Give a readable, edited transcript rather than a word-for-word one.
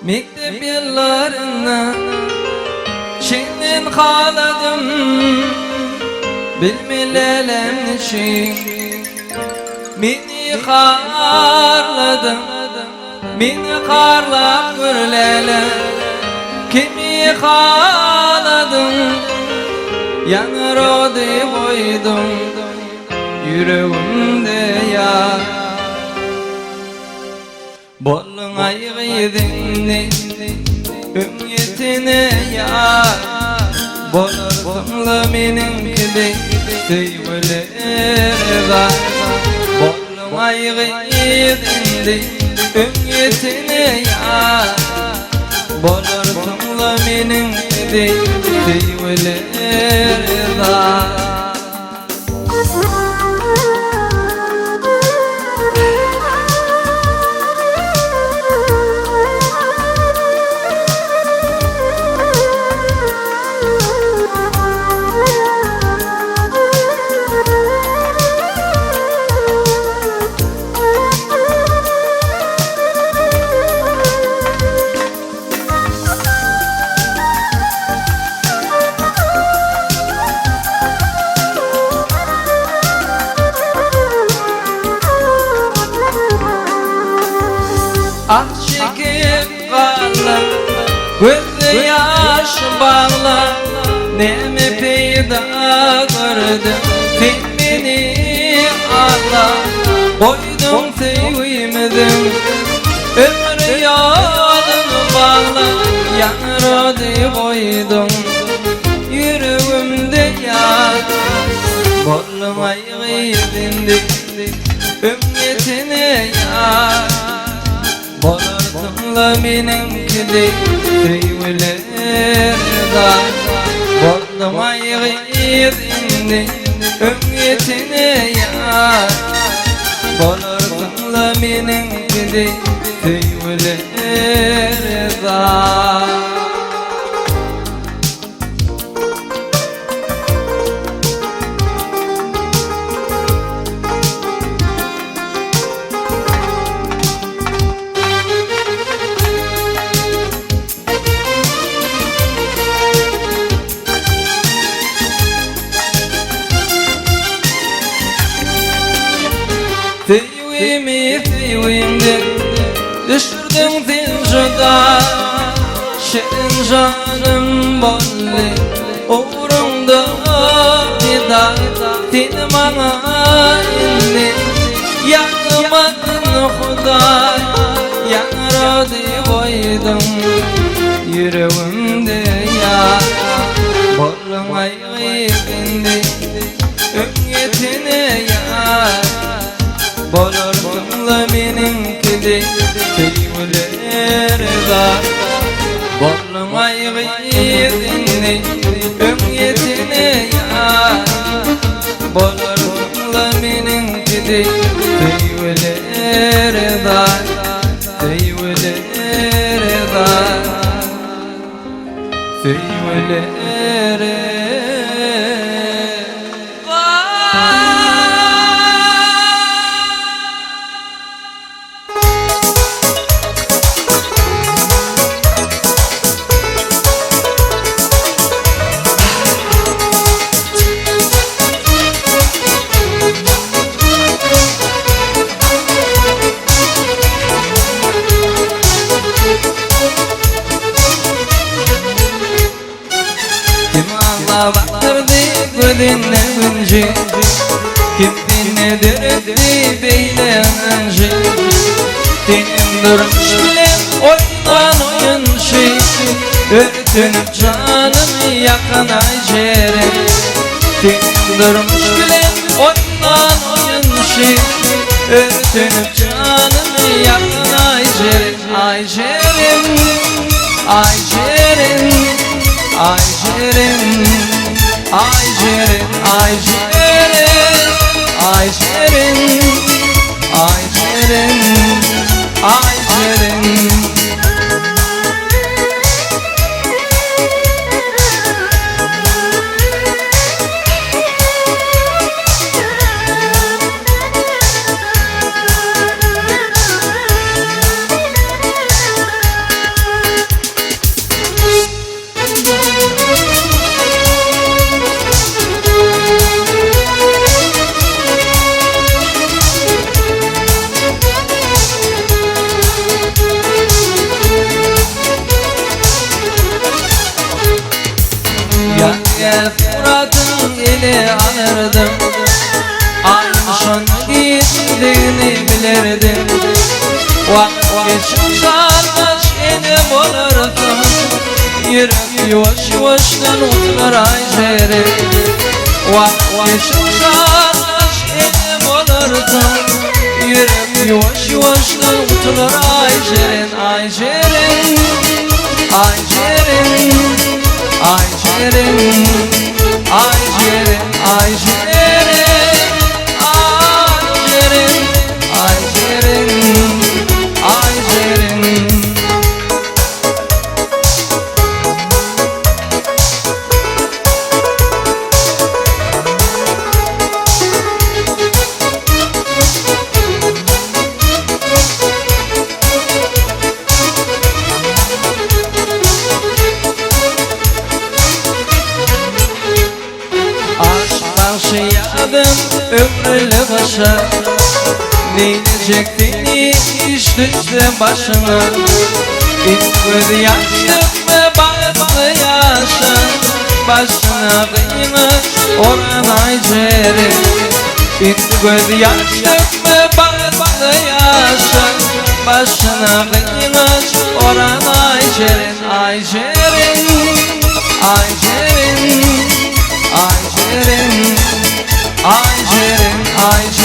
Mektep yıllarından Çin'den kaladım Bilmilelem için Meni karladım Meni karlap gürlele Kimi kaladım Yanırodu koydum Yüreğimde yar Bolun ayğıydın Ümmetine yar Bolur kımlı meninkide Tüyvüler var Bolun ayğıydın Ümmetine yar Bolur kımlı meninkide Tüyvüler var Ah çekip bağla, gözü yaş bağla Neme peyda gördüm, filmini ağla Koydum sevmedim, ömrü yolunu bağla Yanırodu koydum, yüreğimde yar Bolum ayğıydın, ümmetine yar Bolur kımlı meninkide Tüyvüler var Bolum ayğıydın Ümmetine yar Bolur kımlı meninkide Tüyvüler var Tüyvimde düşürdün filcuda Şirin canım bolli uğrumda dida Tini bana indi yanmadın Huday Yanırodu koydum yüreğimde yar Bolum ayğıydın ümmetine yar Bolur kımlı meninkide Tüyvüler var Bolum ayğıydın ümmetine yar Bolur kımlı meninkide Tüyvüler var Tüyvüler var Tüyvüler var Baktırdı gözüne önce Kim beni dürttü beylenince Senin durmuş bilen oynan oyuncu Örtünüp canımı yakan aycerim Senin durmuş bilen oynan oyuncu Örtünüp canımı yakan aycerim Aycerim, aycerim Aycerim, aycerim, aycerim, aycerim, aycerim, aycerim. sevdiğini bilirdim. Geçim sarmaş elim olurdum. Yürek yavaş yavaştan oturur aycerim. Geçim sarmaş elim olurdum. Yürek yavaş yavaştan oturur aycerim. Aycerim, aycerim, aycerim, aycerim, aycerim, aycerim, aycerim, aycerim. Yaşayadım ömrüyle başa. Neylecek beni iş düştü başına. İlk yaştık mı bazı yaşa. Başına kıymış oran aycerim. İlk yaştık mı bazı yaşa. Başına kıymış oran aycerim. Aycerim, aycerim, aycerim, aycerim, aycerim.